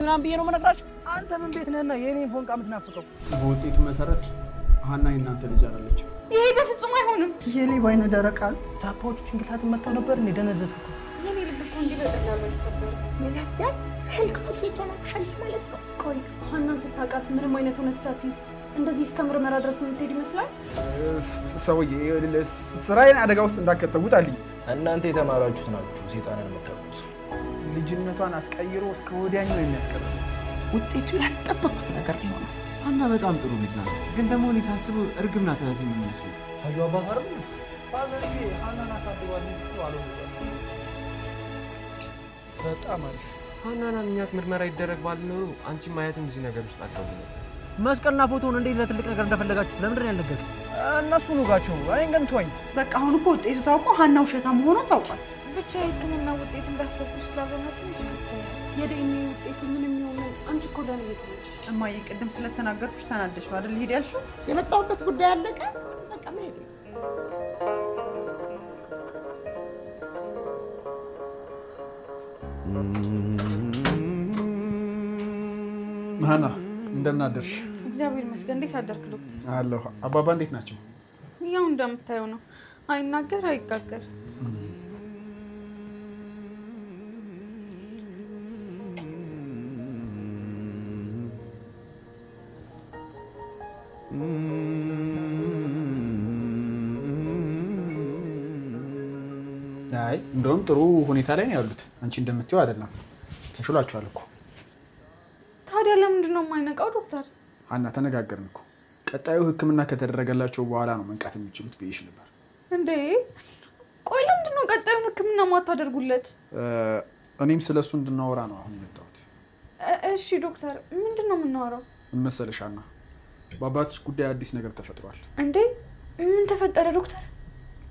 ምናምን ብዬ ነው መነግራችሁ አንተ ምን ቤት ነህና የኔን ፎንቃ የምትናፍቀው በውጤቱ መሰረት ሀና የናንተ ልጅ አይደለች ይሄ በፍጹም አይሆንም የኔ ባይነ ደረቃል ዛፖቹ ጭንቅላት መጣው ነበር እንደ ደነዘዝኩ የኔ ልብ እኮ እንዲህ በቀላሉ አይሰበርም ማለት ያ ህልክፉ ሴቶና ሻልሽ ማለት ነው ቆይ ሀናን ስታውቃት ምንም አይነት እውነት ሳትይዝ እንደዚህ እስከ ምርመራ ድረስ የምትሄድ ይመስላል ሰውዬ ስራዬን አደጋ ውስጥ እንዳከተውት አለኝ እናንተ የተማራችሁት ናችሁ ሴጣንን መከሩት ልጅነቷን አስቀይሮ እስከ ወዲያኛው የሚያስቀር ውጤቱ ያልጠበቁት ነገር ሊሆን ሀና በጣም ጥሩ ልጅ ናት ግን ደግሞ እኔ ሳስበው እርግብ ናት እህቴ የሚመስለው ታዩ አባባር ባዘርዬ ሀናን አሳድጓል አሉ በጣም አሪፍ ሀናና ምኛት ምርመራ ይደረግ ባልኖሩ አንቺ ማየትም እዚህ ነገር ውስጥ አትገቡ መስቀልና ፎቶውን እንዴት ለትልቅ ነገር እንደፈለጋችሁ ለምንድን ነው ያልነገሩት እነሱ ኑጋቸው እኔን ግን ተወኝ በቃ አሁን እኮ ውጤቱ ታውቆ ሀና ውሸታ መሆኗ ታውቋል ብቻ የህክምና ውጤት እንዳሰብኩ ስላልሆነ ትንሽ የዲኤንኤ ውጤቱ ምንም ይሁን አንቺ እኮ ለኔ የትነሽ እማዬ ቅድም ስለተናገርኩሽ ተናደሽው አይደል ሄድ ያልሽው የመጣሁበት ጉዳይ አለቀ በቃ መሄድ ሀና እንደምን አደርሽ እግዚአብሔር ይመስገን እንዴት አደርክ ዶክተር አለሁ አባባ እንዴት ናቸው ያው እንደምታየው ነው አይናገር አይጋገር አይ እንደውም ጥሩ ሁኔታ ላይ ነው ያሉት አንቺ እንደምትይው አይደለም ተሽሏቸዋል እኮ ታዲያ ለምንድን ነው የማይነቃው ዶክተር ሀና ተነጋገርን እኮ ቀጣዩ ህክምና ከተደረገላቸው በኋላ ነው መንቃት የሚችሉት ብዬሽ ነበር እንዴ ቆይ ለምንድን ነው ቀጣዩን ህክምና ማታደርጉለት እኔም ስለሱ እንድናወራ ነው አሁን የመጣሁት እሺ ዶክተር ምንድን ነው የምናወራው ምን መሰለሽ ሀና በአባትሽ ጉዳይ አዲስ ነገር ተፈጥሯል እንዴ ምን ተፈጠረ ዶክተር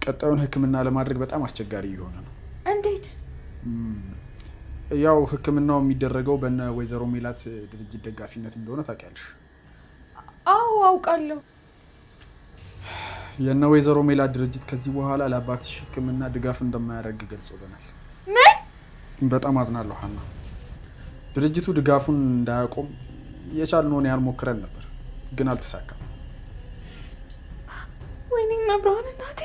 ቀጣዩን ህክምና ለማድረግ በጣም አስቸጋሪ እየሆነ ነው እንዴት ያው ህክምናው የሚደረገው በእነ ወይዘሮ ሜላት ድርጅት ደጋፊነት እንደሆነ ታውቂያለሽ አዎ አውቃለሁ የእነ ወይዘሮ ሜላት ድርጅት ከዚህ በኋላ ለአባትሽ ህክምና ድጋፍ እንደማያደርግ ገልጾልናል ምን በጣም አዝናለሁ ሀና ድርጅቱ ድጋፉን እንዳያቆም የቻልነውን ያህል ሞክረን ነበር ግን አልተሳካም ወይኔ መብራን እናቴ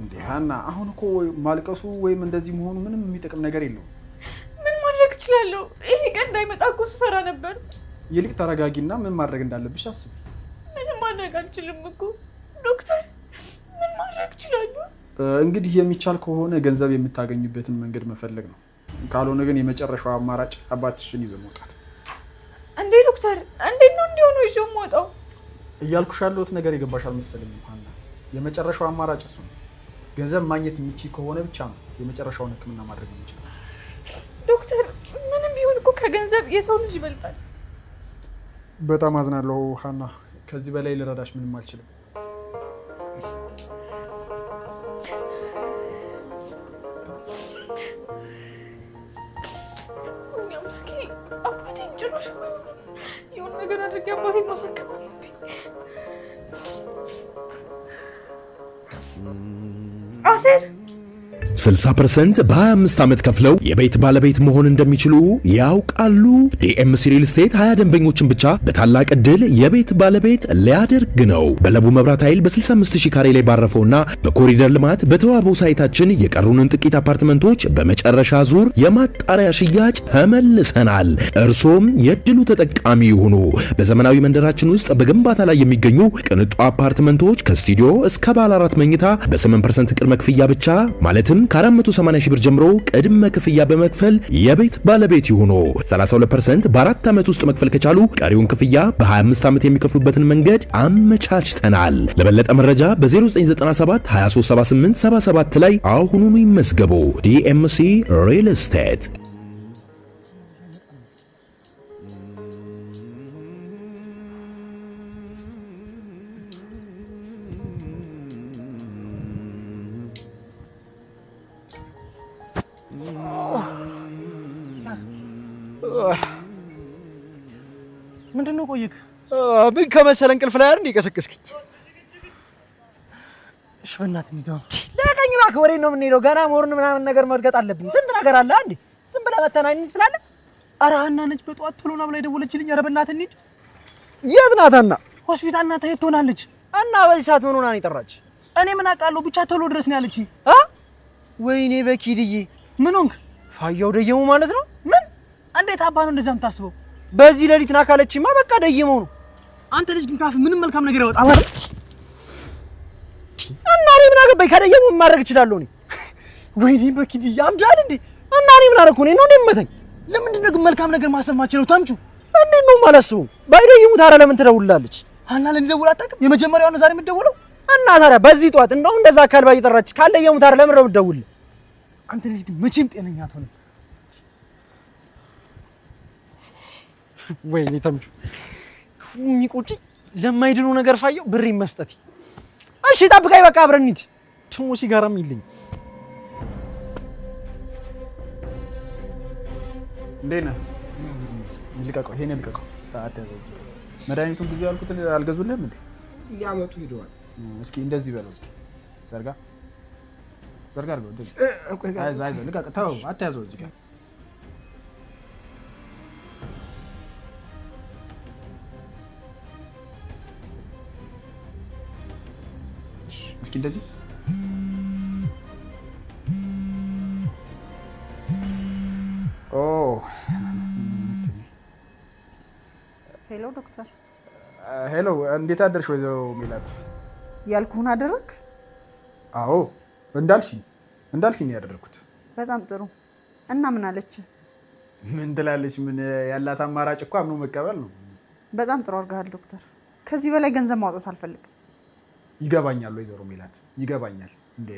እንዴ ሀና አሁን እኮ ማልቀሱ ወይም እንደዚህ መሆኑ ምንም የሚጠቅም ነገር የለውም ምን ማድረግ እችላለሁ ይሄ ቀን እንዳይመጣ እኮ ስፈራ ነበር ይልቅ ተረጋጊና ምን ማድረግ እንዳለብሽ አስቢ ምንም ማድረግ አልችልም እኮ ዶክተር ምን ማድረግ እችላለሁ እንግዲህ የሚቻል ከሆነ ገንዘብ የምታገኝበትን መንገድ መፈለግ ነው ካልሆነ ግን የመጨረሻው አማራጭ አባትሽን ይዘው መውጣት እንዴ ዶክተር እንዴት ነው እንዲሆኑ ይዤው የምወጣው እያልኩሽ ያለሁት ነገር የገባሽ አልመሰለኝም ሀና የመጨረሻው አማራጭ እሱ ነው ገንዘብ ማግኘት የሚችል ከሆነ ብቻ ነው የመጨረሻውን ህክምና ማድረግ የሚችለው ዶክተር ምንም ቢሆን እኮ ከገንዘብ የሰው ልጅ ይበልጣል በጣም አዝናለሁ ሀና ከዚህ በላይ ልረዳሽ ምንም አልችልም አባቴን ጭራሽ የሆነ ነገር አድርጌ አባቴን ማሳከም አለብኝ አሴር 60% በ25 ዓመት ከፍለው የቤት ባለቤት መሆን እንደሚችሉ ያውቃሉ? ዲኤምሲ ሪል ስቴት 20 ደንበኞችን ብቻ በታላቅ ዕድል የቤት ባለቤት ሊያደርግ ነው። በለቡ መብራት ኃይል በ65000 ካሬ ላይ ባረፈውና በኮሪደር ልማት በተዋበው ሳይታችን የቀሩንን ጥቂት አፓርትመንቶች በመጨረሻ ዙር የማጣሪያ ሽያጭ ተመልሰናል። እርሶም የዕድሉ ተጠቃሚ ይሁኑ። በዘመናዊ መንደራችን ውስጥ በግንባታ ላይ የሚገኙ ቅንጡ አፓርትመንቶች ከስቱዲዮ እስከ ባለ 4 መኝታ በ8% ቅድመ ክፍያ ብቻ ማለትም ከ480,000 ብር ጀምሮ ቅድመ ክፍያ በመክፈል የቤት ባለቤት ይሁኑ። 32% በ4 ዓመት ውስጥ መክፈል ከቻሉ ቀሪውን ክፍያ በ25 ዓመት የሚከፍሉበትን መንገድ አመቻችተናል። ለበለጠ መረጃ በ0997 2378 77 ላይ አሁኑኑ ይመዝገቡ። ዲኤምሲ ሪል ስቴት ምንድነው ቆይክ ምን ከመሰለ እንቅልፍ ላይ አይደል ይቀሰቅስክኝ እሺ በእናትህ እንዴ ለቀኝ ማክ ወሬ ነው የምንሄደው ገና ሞርን ምናምን ነገር መርገጥ አለብኝ ስንት ነገር አለ አንዴ ዝም ብለህ መተናኝ ትላለህ? ኧረ ሀና ነች በጠዋት ቶሎ ና ብላ የደወለችልኝ። ኧረ በእናትህ እንሂድ። የት ናት ሀና? ሆስፒታል ናት። የት ትሆናለች? እና በዚህ ሰዓት ምን ሆና ነው የጠራች? እኔ ምን አውቃለሁ፣ ብቻ ቶሎ ድረስ ነው ያለችኝ። ወይኔ በኪድዬ ምን ሆንክ? ፋያው ደየሙ ማለት ነው? ምን? እንዴት አባ ነው እንደዛ የምታስበው? በዚህ ሌሊት ና ካለችማ በቃ ደየመው ነው። አንተ ልጅ ግን ካፍ ምንም መልካም ነገር ያወጣ ማለት እና እኔ ምን አገባኝ? ከደየሙ ማድረግ እችላለሁ እኔ። ወይኔ በኪድዬ አምዳል እንዴ? እና እኔ ምን አደረኩ? እኔ ነው እንደምመተኝ። ለምንድን ነው ግን መልካም ነገር ማሰብ ማችለው? ተምቹ እንዴት ነው ማላስበው? ባይደይሙ ታዲያ ለምን ትደውላለች? ሀና ለንደውል አታውቅም? የመጀመሪያው ነው ዛሬ የምትደውለው? እና ታዲያ በዚህ ጠዋት እንደው እንደዛ አካል ባይ እየጠራች ካልደየሙ ታዲያ ለምን ነው የምትደውል? አንተ ልጅ ግን መቼም ጤነኛ አትሆንም። ወይኔ ተምቹ የሚቆጭ ለማይድኑ ነገር ፋየው ብር መስጠት። እሺ ጠብቀኝ፣ በቃ አብረን እንሂድ። ደግሞ ሲጋራም ይልኝ። እንዴት ነህ? ልቀቀው፣ ይሄን ልቀቀው። መድኃኒቱን ብዙ ያልኩት አልገዙልህም እንዴ? ሊያመጡ ሄደዋል። እስኪ እንደዚህ በለው። እስኪ ዘርጋ አድርገው። እንደዚህ አይዞህ፣ ልቀቀው። ተው፣ አትያዘው እዚህ ጋር። እስኪ እንደዚህ ሄሎ ዶክተር። ሄሎ፣ እንዴት አደርሽ ወይዘሮ ሜላት? ያልኩህን አደረግ? አዎ እንዳልሽኝ ያደረኩት። በጣም ጥሩ። እና ምን አለች? ምን ትላለች? ምን ያላት አማራጭ እኮ አምኖ መቀበል ነው። በጣም ጥሩ አድርገሃል ዶክተር። ከዚህ በላይ ገንዘብ ማውጣት አልፈልግም። ይገባኛል ወይዘሮ ሜላት፣ ይገባኛል። እንዴ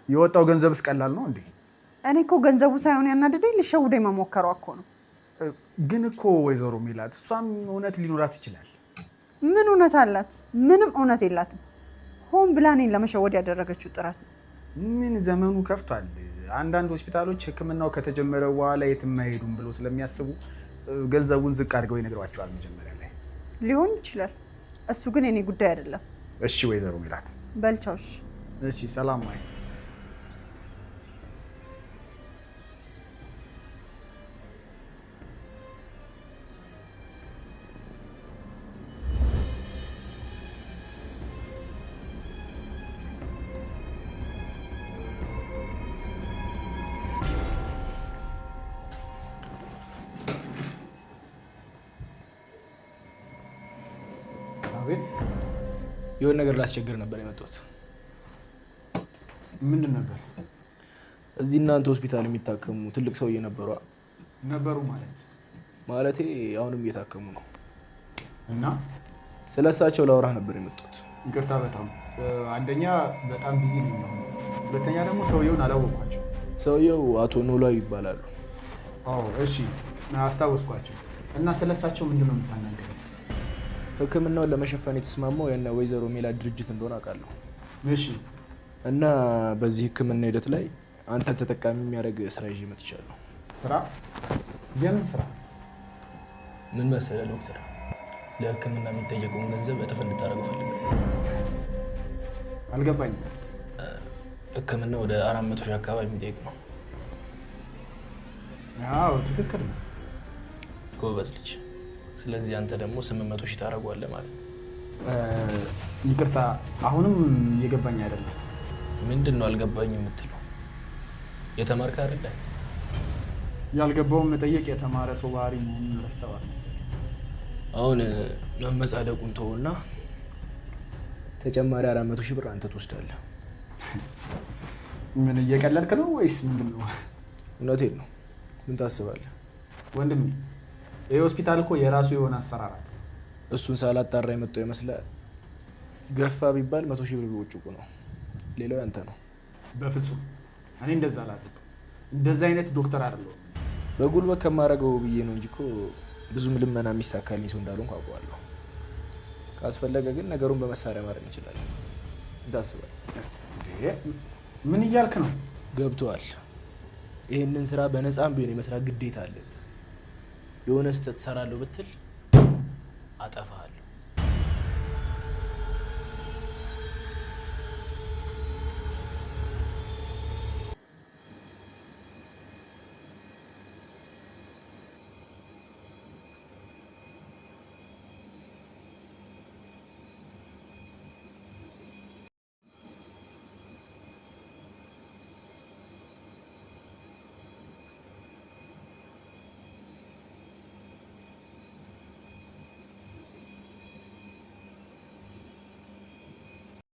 የወጣው ገንዘብስ ቀላል ነው እንዴ? እኔ እኮ ገንዘቡ ሳይሆን ያናደደኝ ልሸውደኝ መሞከሯ እኮ ነው። ግን እኮ ወይዘሮ ሜላት እሷም እውነት ሊኖራት ይችላል። ምን እውነት አላት? ምንም እውነት የላትም። ሆን ብላ እኔን ለመሸወድ ያደረገችው ጥረት ነው። ምን ዘመኑ ከፍቷል። አንዳንድ ሆስፒታሎች ሕክምናው ከተጀመረ በኋላ የትም አይሄዱም ብሎ ስለሚያስቡ ገንዘቡን ዝቅ አድርገው ይነግሯቸዋል መጀመሪያ ላይ። ሊሆን ይችላል። እሱ ግን የኔ ጉዳይ አይደለም። እሺ ወይዘሮ ሜላት በልቻውሽ። እሺ ሰላም ማይ። ቤት የሆነ ነገር ላስቸግር ነበር የመጣሁት። ምንድን ነበር? እዚህ እናንተ ሆስፒታል የሚታከሙ ትልቅ ሰውዬ ነበሩ ማለቴ አሁንም እየታከሙ ነው። እና ስለሳቸው ላወራህ ነበር የመጣሁት። ይቅርታ በጣም አንደኛ በጣም ቢዚ ነኝ፣ ሁለተኛ ደግሞ ሰውየውን አላወቅኳቸው። ሰውየው አቶ ኖላዊ ይባላሉ። እሺ አስታወስኳቸው። እና ስለሳቸው ምንድን ነው የምታናገረው? ሕክምናውን ለመሸፈን የተስማማው የነ ወይዘሮ ሜላት ድርጅት እንደሆነ አውቃለሁ። እሺ። እና በዚህ ሕክምና ሂደት ላይ አንተን ተጠቃሚ የሚያደርግ ስራ ይዤ መጥቻለሁ። ስራ? የምን ስራ? ምን መሰለህ ዶክተር፣ ለሕክምና የሚጠየቀውን ገንዘብ እጥፍ እንድታደርገው ፈልጋለሁ። አልገባኝም። ሕክምና ወደ 400 ሺህ አካባቢ የሚጠይቅ ነው። አዎ ትክክል ነው። ጎበዝ ልጅ። ስለዚህ አንተ ደግሞ 800 ሺህ ታደርገዋለህ ማለት ነው። ይቅርታ አሁንም እየገባኝ አይደለም። ምንድን ነው አልገባኝ የምትለው? የተማርክ አይደለ? ያልገባውን መጠየቅ የተማረ ሰው ባህሪ መሆኑን ረስተዋል መሰለኝ። አሁን መመጻደቁን ተውና ተጨማሪ 400 ሺህ ብር አንተ ትወስዳለህ። ምን እየቀለልክ ነው ወይስ ምንድን ነው? እውነቴን ነው። ምን ታስባለህ ወንድሜ? ይህ ሆስፒታል እኮ የራሱ የሆነ አሰራር አለ። እሱን ሳላጣራ የመጣው ይመስላል። ገፋ ቢባል 100 ሺህ ብር ቢወጭቁ ነው። ሌላው ያንተ ነው። በፍጹም እኔ እንደዛ አላደርግም። እንደዛ አይነት ዶክተር አይደለሁም። በጉልበት ከማደርገው ብዬ ነው እንጂ እኮ ብዙም ልመና የሚሳካልኝ ሰው እንዳልሆንኩ አውቀዋለሁ። ካስፈለገ ግን ነገሩን በመሳሪያ ማድረግ እንችላለን። እንዳስባለህ። ምን እያልክ ነው? ገብቶሃል? ይህንን ስራ በነፃም ቢሆን የመስራት ግዴታ አለ። የሆነ ስህተት እሰራለሁ ብትል አጠፋሃለሁ።